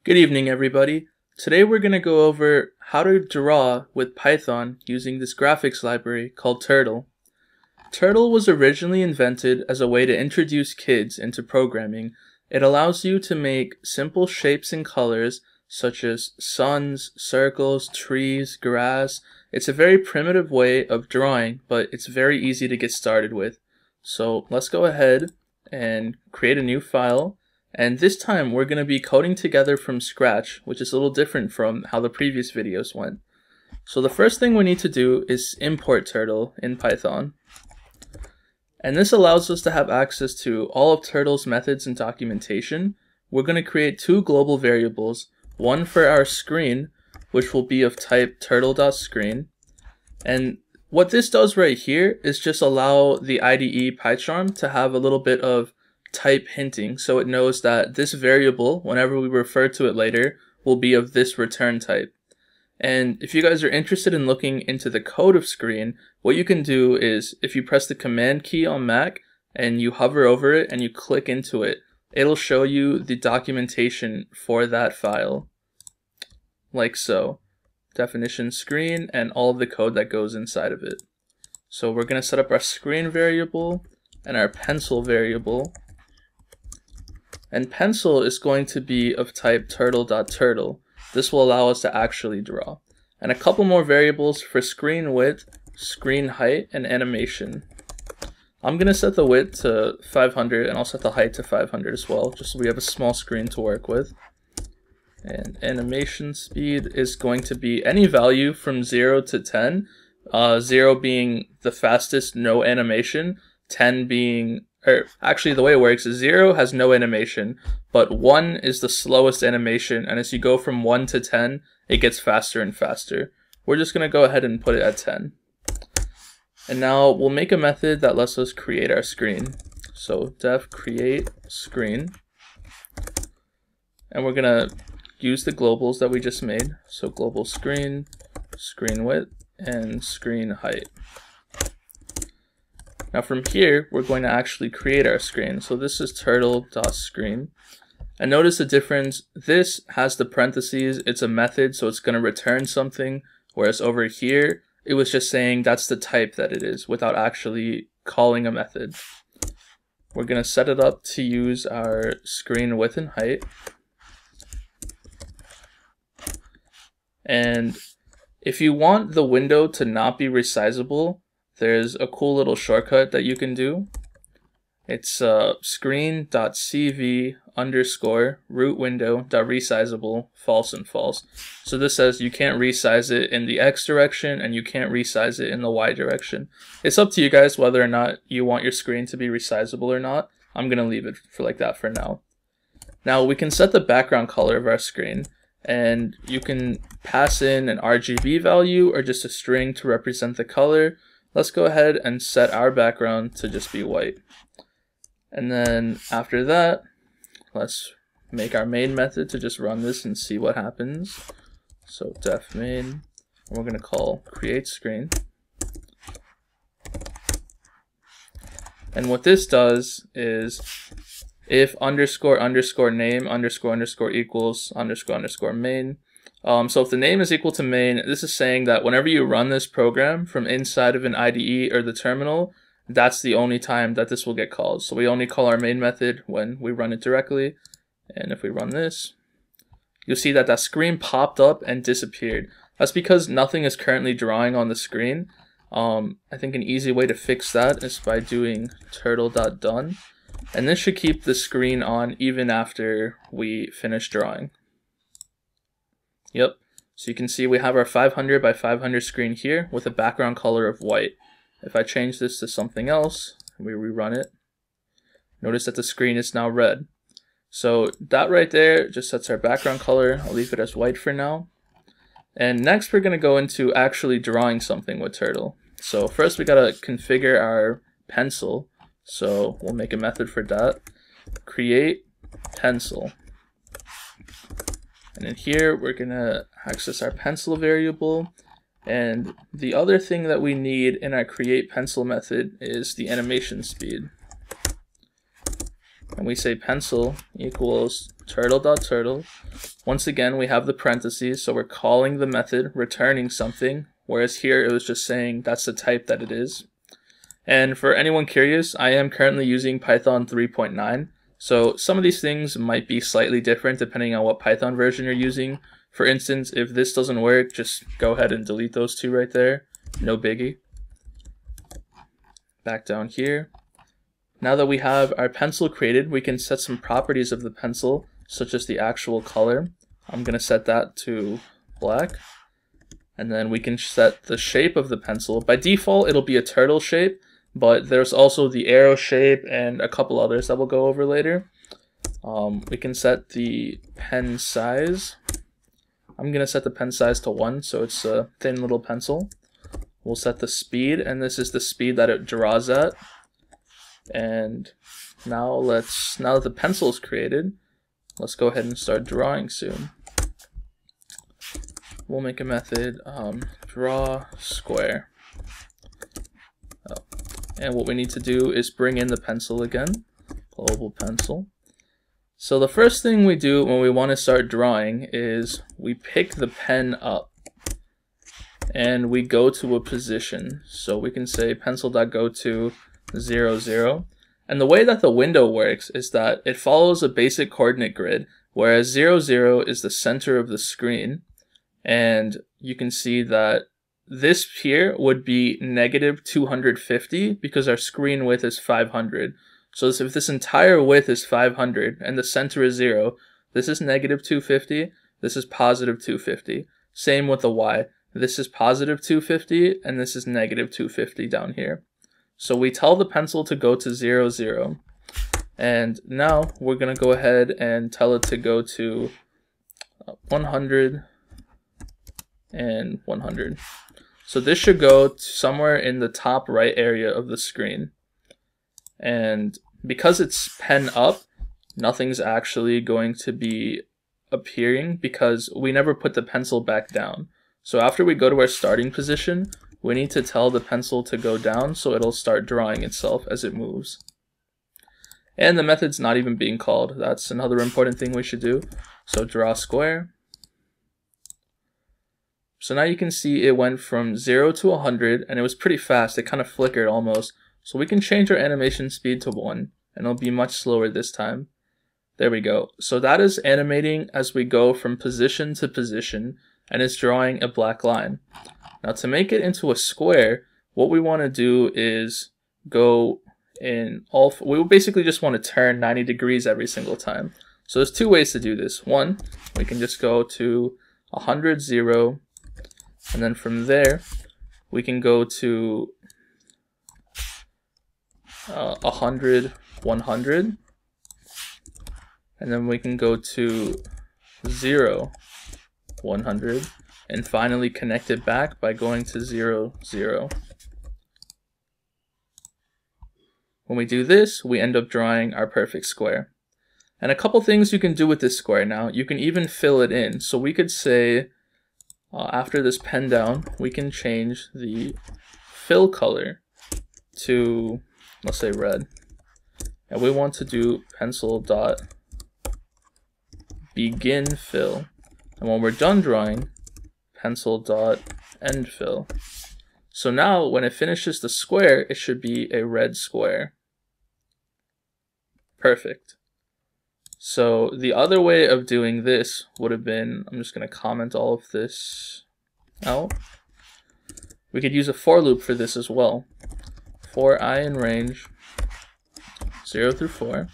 Good evening, everybody. Today we're going to go over how to draw with Python using this graphics library called Turtle. Turtle was originally invented as a way to introduce kids into programming. It allows you to make simple shapes and colors such as suns, circles, trees, grass. It's a very primitive way of drawing, but it's very easy to get started with. So let's go ahead and create a new file. And this time we're going to be coding together from scratch, which is a little different from how the previous videos went. So the first thing we need to do is import Turtle in Python. And this allows us to have access to all of Turtle's methods and documentation. We're going to create two global variables, one for our screen, which will be of type turtle.screen. And what this does right here is just allow the IDE PyCharm to have a little bit of type hinting, so it knows that this variable, whenever we refer to it later, will be of this return type. And if you guys are interested in looking into the code of screen, what you can do is if you press the command key on Mac and you hover over it and you click into it, it'll show you the documentation for that file, like so. Definition screen and all of the code that goes inside of it. So we're going to set up our screen variable and our pencil variable. And pencil is going to be of type turtle.turtle. This will allow us to actually draw. And a couple more variables for screen width, screen height, and animation. I'm going to set the width to 500 and I'll set the height to 500 as well, just so we have a small screen to work with. And animation speed is going to be any value from 0 to 10. 0 being the fastest, no animation, 10 being, or actually the way it works is 0 has no animation, but 1 is the slowest animation, and as you go from 1 to 10, it gets faster and faster. We're just going to go ahead and put it at 10. And now we'll make a method that lets us create our screen. So def create screen. And we're going to use the globals that we just made. So global screen, screen width, and screen height. Now from here, we're going to actually create our screen. So this is turtle.screen. And notice the difference. This has the parentheses. It's a method, so it's going to return something. Whereas over here, it was just saying that's the type that it is without actually calling a method. We're going to set it up to use our screen width and height. And if you want the window to not be resizable, there's a cool little shortcut that you can do. It's screen.cv_root_window.resizable false and false. So this says you can't resize it in the X direction and you can't resize it in the Y direction. It's up to you guys whether or not you want your screen to be resizable or not. I'm going to leave it for like that for now. Now we can set the background color of our screen. And you can pass in an RGB value or just a string to represent the color. Let's go ahead and set our background to just be white. And then after that, let's make our main method to just run this and see what happens. So def main, and we're going to call create screen. And what this does is if __name__ equals __ main. So if the name is equal to main, this is saying that whenever you run this program from inside of an IDE or the terminal, that's the only time that this will get called. So we only call our main method when we run it directly. And if we run this, you'll see that that screen popped up and disappeared. That's because nothing is currently drawing on the screen. I think an easy way to fix that is by doing turtle.done. And this should keep the screen on even after we finish drawing. Yep, so you can see we have our 500 by 500 screen here with a background color of white. If I change this to something else, and we rerun it, notice that the screen is now red. So that right there just sets our background color. I'll leave it as white for now. And next we're going to go into actually drawing something with Turtle. So first we got to configure our pencil. So we'll make a method for that. Create pencil. And in here, we're going to access our pencil variable. And the other thing that we need in our create pencil method is the animation speed. And we say pencil equals turtle.turtle. Once again, we have the parentheses, so we're calling the method, returning something, whereas here it was just saying that's the type that it is. And for anyone curious, I am currently using Python 3.9, so some of these things might be slightly different depending on what Python version you're using. For instance, if this doesn't work, just go ahead and delete those two right there. No biggie. Back down here. Now that we have our pencil created, we can set some properties of the pencil, such as the actual color. I'm going to set that to black. And then we can set the shape of the pencil. By default, it'll be a turtle shape, but there's also the arrow shape and a couple others that we'll go over later. We can set the pen size. I'm going to set the pen size to 1, so it's a thin little pencil. We'll set the speed, and this is the speed that it draws at. And now that the pencil is created, let's go ahead and start drawing soon. We'll make a method, draw square. And what we need to do is bring in the pencil again, global pencil. So the first thing we do when we want to start drawing is we pick the pen up and we go to a position. So we can say pencil.go to 0, 0. And the way that the window works is that it follows a basic coordinate grid, whereas 0, 0 is the center of the screen. And you can see that this here would be negative 250 because our screen width is 500. So if this entire width is 500 and the center is 0, this is negative 250, this is positive 250. Same with the y. This is positive 250 and this is negative 250 down here. So we tell the pencil to go to 0, 0. And now we're going to go ahead and tell it to go to 100 and 100. So this should go somewhere in the top right area of the screen. And because it's pen up, nothing's actually going to be appearing because we never put the pencil back down. So after we go to our starting position, we need to tell the pencil to go down so it'll start drawing itself as it moves. And the method's not even being called. That's another important thing we should do. So draw square. So now you can see it went from 0 to 100 and it was pretty fast. It kind of flickered almost. So we can change our animation speed to 1 and it'll be much slower this time. There we go. So that is animating as we go from position to position and it's drawing a black line. Now to make it into a square, what we want to do is go in we basically just want to turn 90 degrees every single time. So there's two ways to do this. One, we can just go to 100, 0, and then from there, we can go to 100, 100, and then we can go to 0, 100, and finally connect it back by going to 0, 0. When we do this, we end up drawing our perfect square. And a couple things you can do with this square now. You can even fill it in. So we could say, after this pen down, we can change the fill color to, let's say, red. And we want to do pencil dot begin fill. And when we're done drawing, pencil dot end fill. So now when it finishes the square, it should be a red square. Perfect. So the other way of doing this would have been, I'm just going to comment all of this out. We could use a for loop for this as well. For I in range 0 through 4,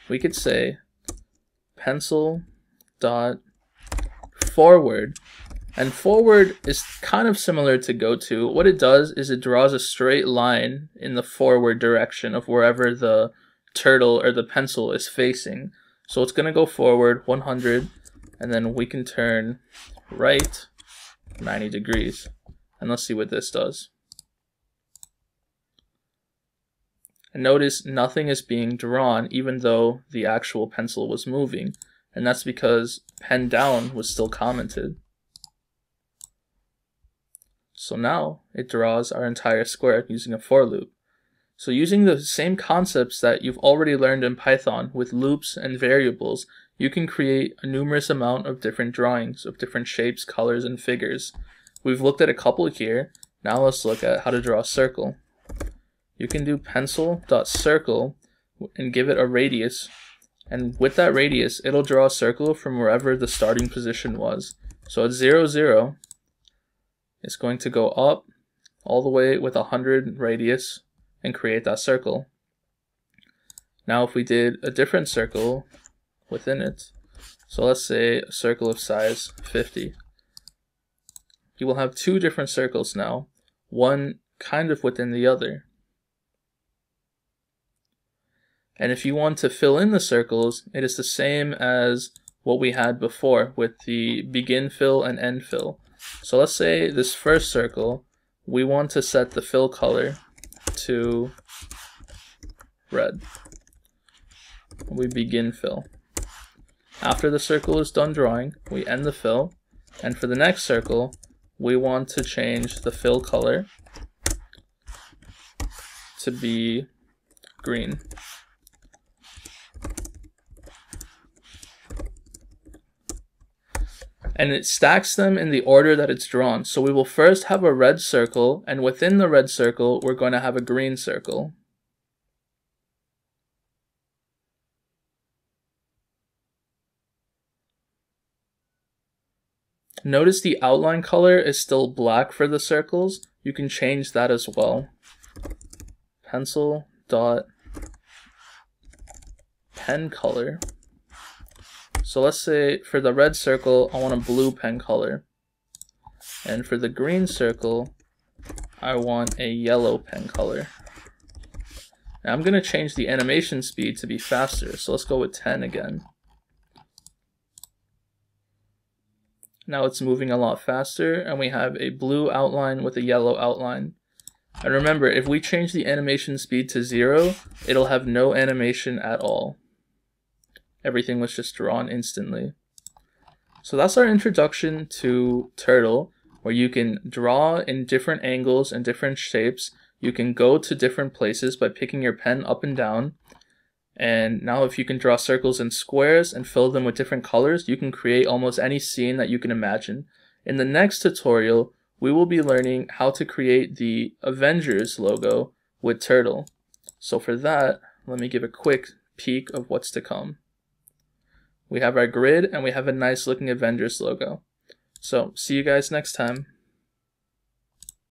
we could say pencil dot forward. And forward is kind of similar to go to. What it does is it draws a straight line in the forward direction of wherever the turtle or the pencil is facing. So it's going to go forward 100 and then we can turn right 90 degrees. And let's see what this does. And notice nothing is being drawn even though the actual pencil was moving. And that's because pen down was still commented. So now it draws our entire square using a for loop. So using the same concepts that you've already learned in Python with loops and variables, you can create a numerous amount of different drawings of different shapes, colors, and figures. We've looked at a couple here. Now let's look at how to draw a circle. You can do pencil.circle and give it a radius. And with that radius, it'll draw a circle from wherever the starting position was. So at 0, 0, it's going to go up all the way with 100 radius and create that circle. Now if we did a different circle within it, so let's say a circle of size 50, you will have two different circles now, one kind of within the other. And if you want to fill in the circles, it is the same as what we had before with the begin fill and end fill. So let's say this first circle, we want to set the fill color to red. We begin fill. After the circle is done drawing, we end the fill, and for the next circle, we want to change the fill color to be green. And it stacks them in the order that it's drawn. So we will first have a red circle, and within the red circle, we're going to have a green circle. Notice the outline color is still black for the circles. You can change that as well. Pencil dot pen color. So let's say for the red circle, I want a blue pen color. And for the green circle, I want a yellow pen color. Now I'm going to change the animation speed to be faster. So let's go with 10 again. Now it's moving a lot faster, and we have a blue outline with a yellow outline. And remember, if we change the animation speed to 0, it'll have no animation at all. Everything was just drawn instantly. So that's our introduction to Turtle, where you can draw in different angles and different shapes. You can go to different places by picking your pen up and down. And now if you can draw circles and squares and fill them with different colors, you can create almost any scene that you can imagine. In the next tutorial, we will be learning how to create the Avengers logo with Turtle. So for that, let me give a quick peek of what's to come. We have our grid and we have a nice looking Avengers logo. So see you guys next time.